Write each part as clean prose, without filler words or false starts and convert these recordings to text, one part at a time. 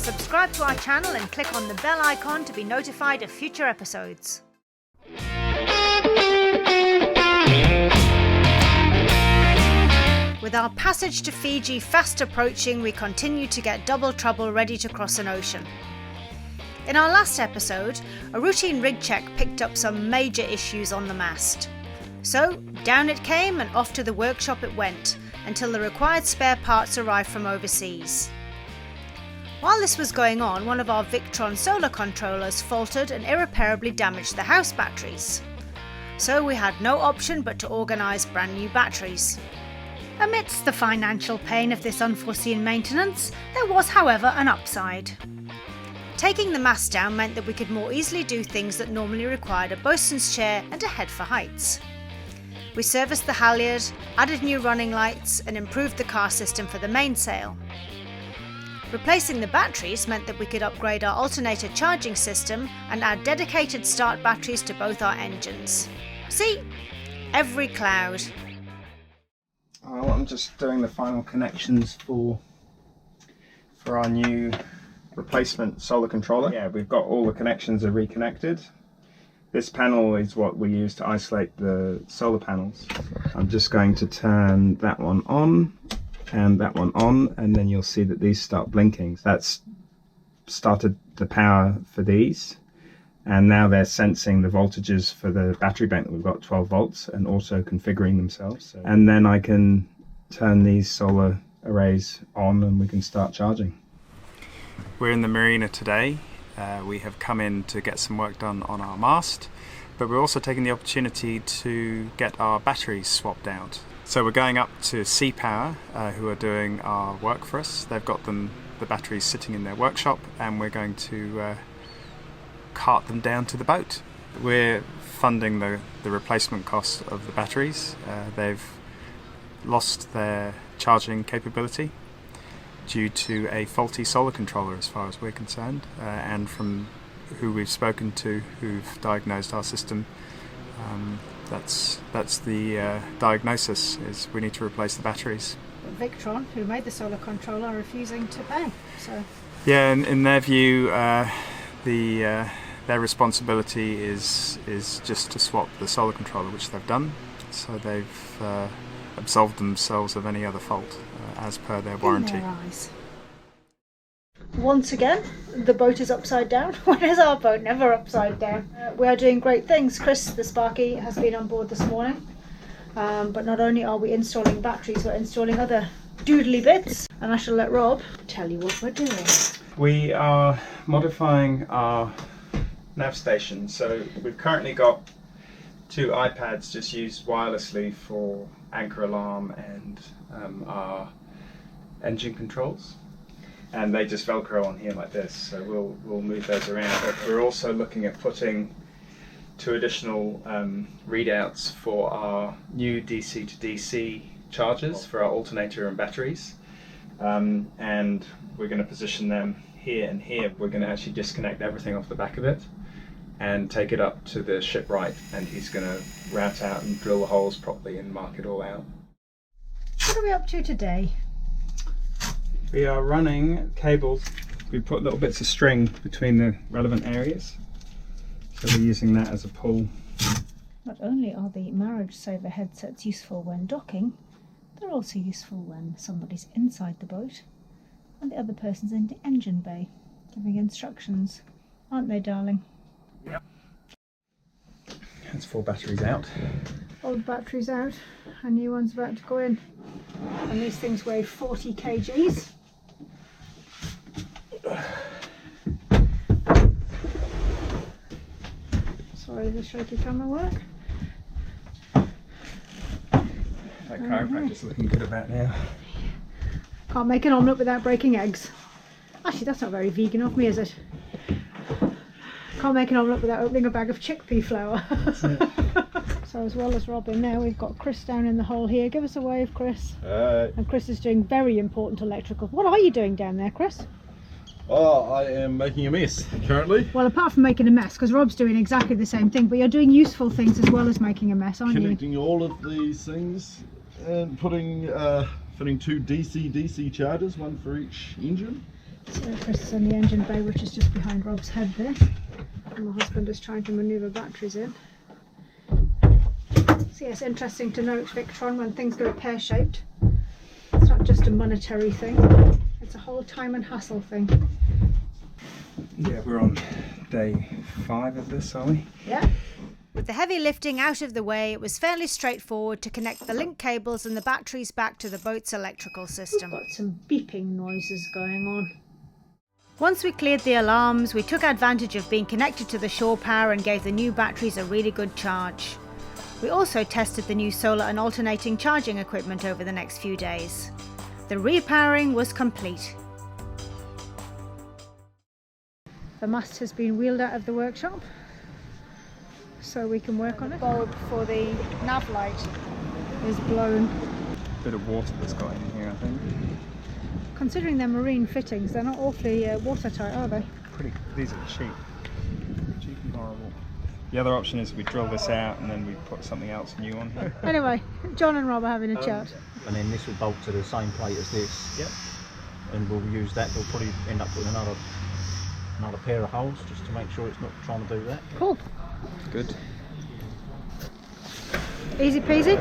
Subscribe to our channel and click on the bell icon to be notified of future episodes. With our passage to Fiji fast approaching, we continue to get double trouble ready to cross an ocean. In our last episode, a routine rig check picked up some major issues on the mast. So, down it came and off to the workshop it went, until the required spare parts arrived from overseas. While this was going on, one of our Victron Solar Controllers faltered and irreparably damaged the house batteries. So we had no option but to organise brand new batteries. Amidst the financial pain of this unforeseen maintenance, there was, however, an upside. Taking the mast down meant that we could more easily do things that normally required a bosun's chair and a head for heights. We serviced the halyard, added new running lights, and improved the car system for the mainsail. Replacing the batteries meant that we could upgrade our alternator charging system and add dedicated start batteries to both our engines. See? Every cloud. Well, I'm just doing the final connections for our new replacement solar controller. Yeah, we've got all the connections are reconnected. This panel is what we use to isolate the solar panels. I'm just going to turn that one on and that one on, and then you'll see that these start blinking. That's started the power for these, and now they're sensing the voltages for the battery bank that we've got 12 volts and also configuring themselves. And then I can turn these solar arrays on and we can start charging. We're in the marina today. We have come in to get some work done on our mast, but we're also taking the opportunity to get our batteries swapped out. So we're going up to Sea Power, who are doing our work for us. They've got the batteries sitting in their workshop, and we're going to cart them down to the boat. We're funding the replacement cost of the batteries. They've lost their charging capability due to a faulty solar controller, as far as we're concerned, and from who we've spoken to who've diagnosed our system, that's the diagnosis, is we need to replace the batteries. Victron, who made the solar controller, are refusing to pay. So yeah, in their view, their responsibility is just to swap the solar controller, which they've done. So they've absolved themselves of any other fault as per their warranty. In their eyes. Once again, the boat is upside down. When is our boat never upside down? We are doing great things. Chris, the Sparky, has been on board this morning. But not only are we installing batteries, we're installing other doodly bits. And I shall let Rob tell you what we're doing. We are modifying our nav station. So we've currently got 2 iPads just used wirelessly for anchor alarm and our engine controls. And they just Velcro on here like this, so we'll move those around. But we're also looking at putting 2 additional readouts for our new DC to DC chargers for our alternator and batteries, and we're going to position them here and here. We're going to actually disconnect everything off the back of it and take it up to the shipwright, and he's going to route out and drill the holes properly and mark it all out. What are we up to today? We are running cables. We put little bits of string between the relevant areas, so we're using that as a pull. Not only are the Marriage Saver headsets useful when docking, they're also useful when somebody's inside the boat and the other person's in the engine bay giving instructions, aren't they, darling? Yep. That's 4 batteries out. Old batteries out, a new one's about to go in. And these things weigh 40 kgs. Sorry, the shaky camera work. That chiropractor's looking good about now. Can't make an omelette without breaking eggs. Actually, that's not very vegan of me, is it? Can't make an omelette without opening a bag of chickpea flour. So as well as Robin, now we've got Chris down in the hole here. Give us a wave, Chris. And Chris is doing very important electrical. What are you doing down there, Chris? Oh, I am making a mess currently. Well, apart from making a mess, because Rob's doing exactly the same thing, but you're doing useful things as well as making a mess, aren't you? Connecting all of these things and putting fitting 2 DC chargers, one for each engine, So Chris is in the engine bay, which is just behind Rob's head there. And my husband is trying to manoeuvre batteries in. So yeah, it's interesting to note, Victron, when things go pear-shaped, it's not just a monetary thing, it's a whole time and hassle thing. Yeah, we're on day 5 of this, are we? Yeah. With the heavy lifting out of the way, it was fairly straightforward to connect the link cables and the batteries back to the boat's electrical system. Got some beeping noises going on. Once we cleared the alarms, we took advantage of being connected to the shore power and gave the new batteries a really good charge. We also tested the new solar and alternating charging equipment over the next few days. The repowering was complete. The mast has been wheeled out of the workshop so we can work on it. The bulb for the nav light is blown. Bit of water that's got in here, I think. Considering they're marine fittings, they're not awfully watertight, are they? These are cheap. Cheap and horrible. The other option is we drill this out and then we put something else new on here. Anyway, John and Rob are having a chat. And then this will bolt to the same plate as this. Yep. And we'll use that. We'll probably end up with another pair of holes just to make sure it's not trying to do that. Cool. Good. Easy peasy.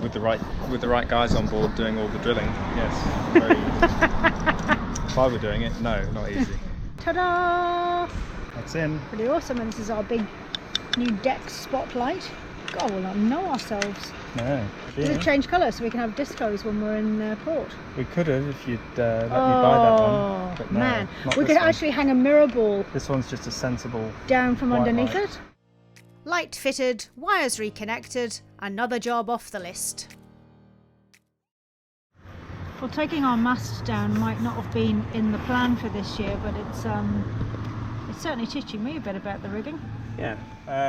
With the right guys on board doing all the drilling, yes. Very easy. If I were doing it, no, not easy. Ta-da! That's in. Pretty awesome, and this is our big new deck spotlight. God, we'll not know ourselves. No. Does it change colour so we can have discos when we're in port? We could have if you'd let me buy that one. But no, man, not we this could one. actually hang a mirror ball This one's just a sensible down from white underneath light. it. Light fitted, wires reconnected, another job off the list. Well, taking our mast down might not have been in the plan for this year, but it's certainly teaching me a bit about the rigging. Yeah,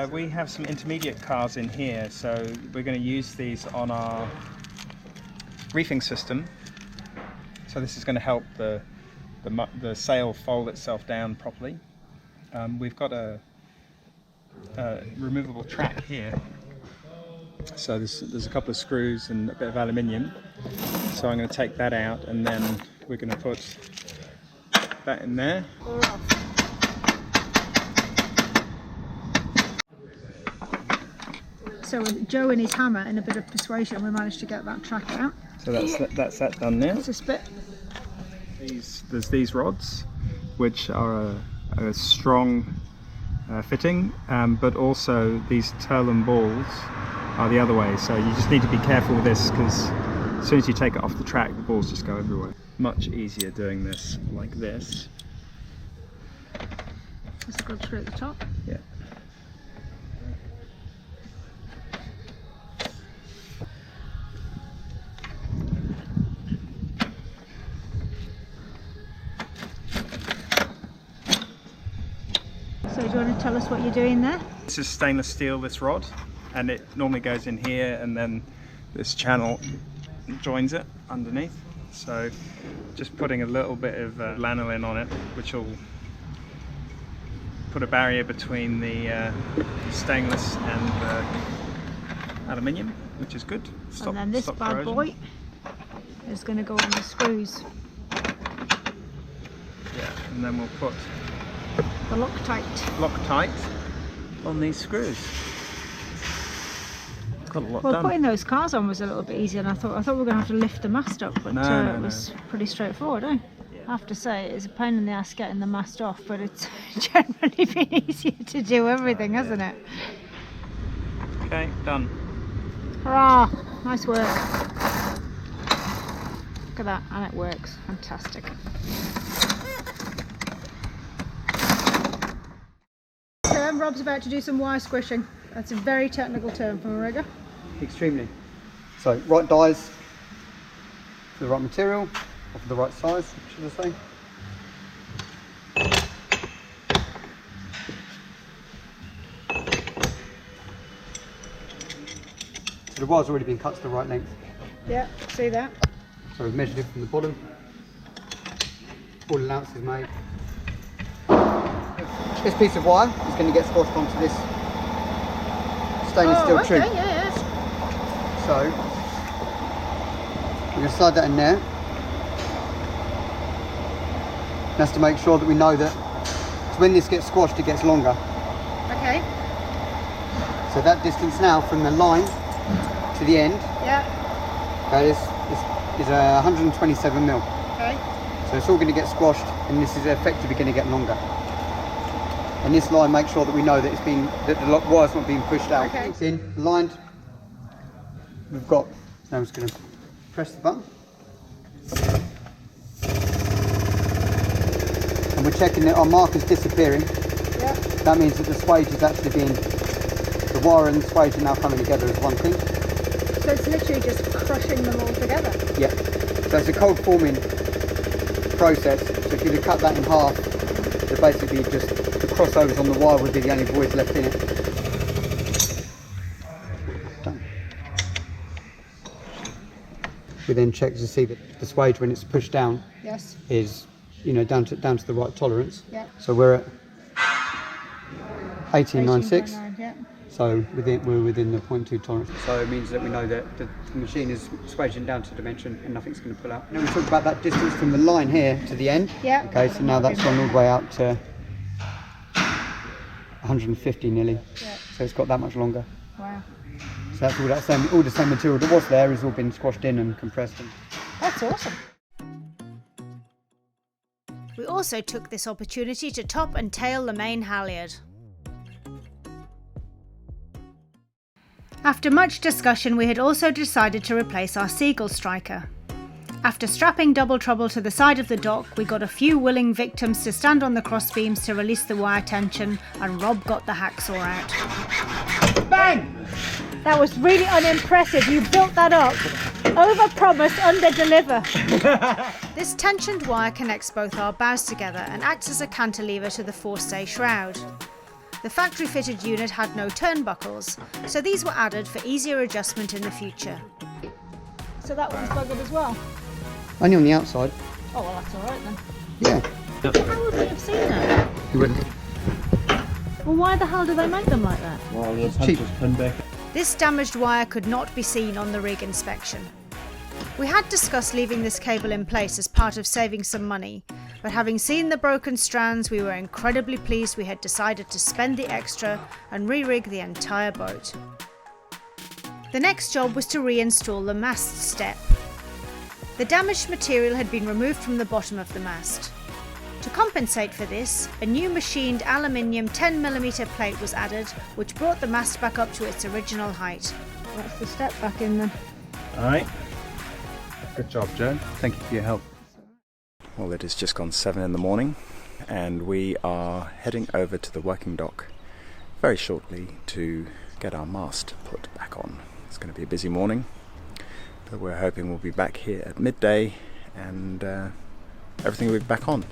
we have some intermediate cars in here, so we're going to use these on our reefing system. So this is going to help the sail fold itself down properly. We've got a removable track here, so there's a couple of screws and a bit of aluminium. So I'm going to take that out, and then we're going to put that in there. So with Joe and his hammer and a bit of persuasion, we managed to get that track out. So that's that done now. It's a spit. There's these rods, which are a strong fitting, but also these Turlin balls are the other way. So you just need to be careful with this, because as soon as you take it off the track, the balls just go everywhere. Much easier doing this like this. There's a good screw at the top. Yeah. So do you want to tell us what you're doing there? This is stainless steel, this rod, and it normally goes in here, and then this channel joins it underneath. So just putting a little bit of lanolin on it, which will put a barrier between the stainless and the aluminium, which is good. And then this bad corrosion. boy is going to go on the screws. Yeah, and then we'll put The Loctite on these screws. Got a lot Well, done. putting those cars on was a little bit easier, and I thought we were going to have to lift the mast up, but No, it was pretty straightforward, eh? I have to say, it's a pain in the ass getting the mast off, but it's generally been easier to do everything, hasn't it? Okay, done. Hurrah! Nice work. Look at that, and it works. Fantastic. So Rob's about to do some wire squishing. That's a very technical term from a rigger. Extremely. So right dies for the right material, or for the right size, should I say. So the wire's already been cut to the right length. Yeah, see that? So we've measured it from the bottom. All allowances made. This piece of wire is going to get squashed onto this stainless steel okay, tube. yes. So we're going to slide that in there. That's to make sure that we know that when this gets squashed, it gets longer. Okay. So that distance now from the line to the end, okay, is 127 mil. Okay. So it's all going to get squashed, and this is effectively going to get longer. And this line makes sure that we know that that the wire's not being pushed out. Okay. It's in, lined. We've got. Now I'm just going to press the button. And we're checking that our marker's disappearing. Yeah. That means that the swage is actually the wire and the swage are now coming together as one thing. So it's literally just crushing them all together. Yeah. So it's a cold forming process. So if you were to cut that in half, so basically just the crossovers on the wire would be the only voids left in it. Done. We then check to see that the swage, when it's pushed down, Yes. is down to the right tolerance. Yeah. So we're at 1896. 18.9, yeah. So we're within the 0.2 tolerance. So it means that we know that the machine is swaging down to dimension and nothing's going to pull out. Now we talked about that distance from the line here to the end. Yeah. Okay, so now that's gone all the way out to 150 nearly. Yeah. So it's got that much longer. Wow. So that's all the same material that was there has all been squashed in and compressed. That's awesome. We also took this opportunity to top and tail the main halyard. After much discussion, we had also decided to replace our seagull striker. After strapping Double Trouble to the side of the dock, we got a few willing victims to stand on the crossbeams to release the wire tension, and Rob got the hacksaw out. Bang! That was really unimpressive. You built that up. Over-promise, under-deliver. This tensioned wire connects both our bows together and acts as a cantilever to the forestay shroud. The factory-fitted unit had no turnbuckles, so these were added for easier adjustment in the future. So that one's buggered as well? Only on the outside. Oh, well, that's all right then. Yeah. How would we have seen that? You wouldn't. Well, why the hell do they make them like that? Well, the cheap. punches pinned back. This damaged wire could not be seen on the rig inspection. We had discussed leaving this cable in place as part of saving some money, but having seen the broken strands, we were incredibly pleased we had decided to spend the extra and re-rig the entire boat. The next job was to reinstall the mast step. The damaged material had been removed from the bottom of the mast. To compensate for this, a new machined aluminium 10mm plate was added, which brought the mast back up to its original height. That's the step back in then. Alright. Good job, Joe. Thank you for your help. Well, it has just gone 7 in the morning and we are heading over to the working dock very shortly to get our mast put back on. It's going to be a busy morning, but we're hoping we'll be back here at midday and everything will be back on.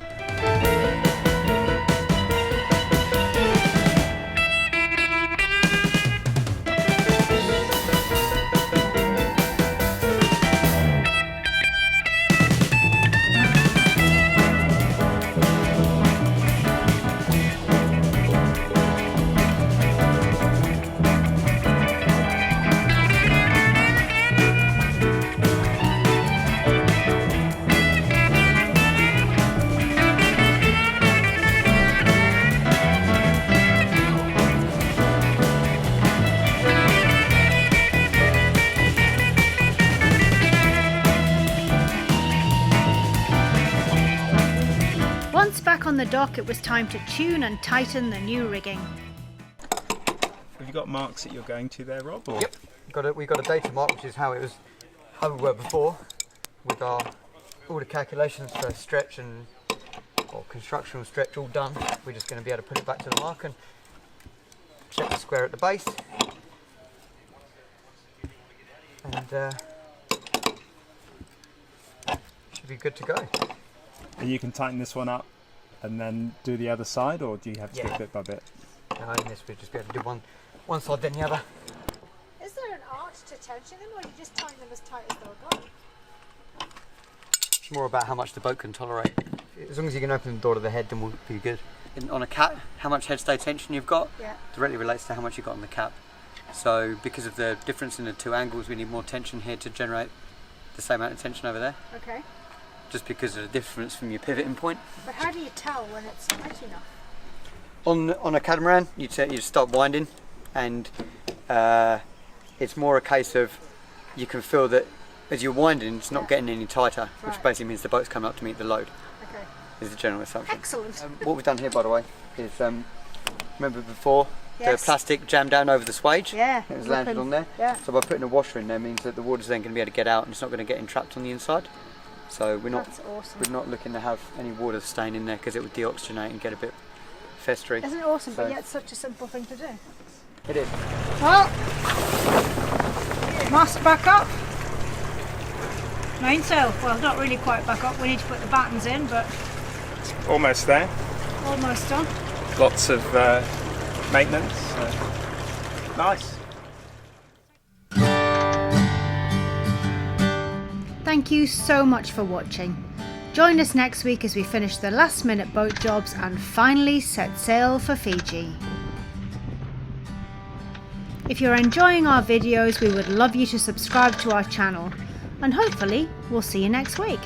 On the dock, it was time to tune and tighten the new rigging. Have you got marks that you're going to there, Rob? Or? Yep. We got a data mark, which is how we were before, with all the calculations for stretch and constructional stretch all done. We're just going to be able to put it back to the mark and check the square at the base, and should be good to go. And you can tighten this one up and then do the other side, or do you have to do bit by bit? No, in this we'll just be able to do one side then the other. Is there an art to tension them, or you just tighten them as tight as they'll go? It's more about how much the boat can tolerate. As long as you can open the door to the head, then we'll be good. On a cat, how much headstay tension you've got directly relates to how much you've got on the cap. So because of the difference in the two angles, we need more tension here to generate the same amount of tension over there. Okay. just because of the difference from your pivoting point. But how do you tell when it's tight enough? On a catamaran, you start winding, and it's more a case of you can feel that as you're winding, it's not getting any tighter, which Right. basically means the boat's coming up to meet the load. Okay. Is the general assumption. Excellent. What we've done here, by the way, is remember before Yes. the plastic jammed down over the swage? Yeah. It was landed on there. Yeah. So by putting a washer in there means that the water's then going to be able to get out and it's not going to get entrapped on the inside. So we're not That's awesome. we're not looking to have any water staying in there because it would deoxygenate and get a bit festery. Isn't it awesome? So- But yet such a simple thing to do. It is. Well, mast back up. Mainsail. Well, not really quite back up. We need to put the battens in, but Almost there. almost done. Lots of maintenance. Nice. Thank you so much for watching. Join us next week as we finish the last minute boat jobs and finally set sail for Fiji. If you're enjoying our videos, we would love you to subscribe to our channel, and hopefully we'll see you next week.